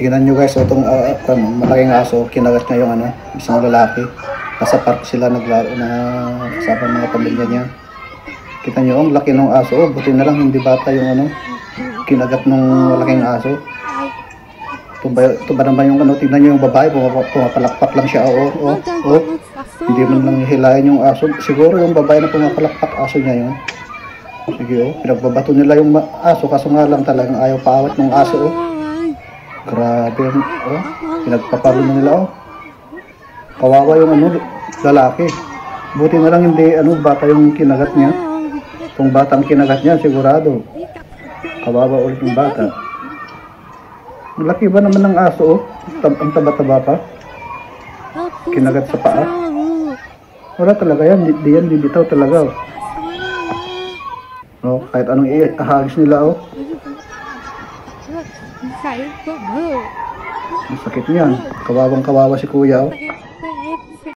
Tingnan nyo guys, itong malaking aso, kinagat niya yung isang lalaki. Nasa park sila naglaro na kasama mga pamilya niya. Kita nyo, ang laki ng aso. Buti na lang hindi bata yung kinagat ng malaking aso. Ito ba naman yung tingnan nyo yung babae, pumapalakpak lang siya. Hindi man lang hilayan yung aso. Siguro yung babae na pumapalakpak aso niya yun. Sige pinagbabato nila yung aso, kaso nga lang talagang ayaw paawat ng aso. Grabe yung pinagpapalo na nila. Kawawa yung lalaki. Buti na lang hindi bata yung kinagat niya. Kung batang kinagat niya, sigurado kawawa ulit yung bata. Malaki ba naman ng aso? Ang taba-taba pa. Kinagat sa paa. Wala talaga yan. Di yan bibitaw talaga. Kahit anong ihagis nila. Masakit niyan. Kawawang kawawa si kuya.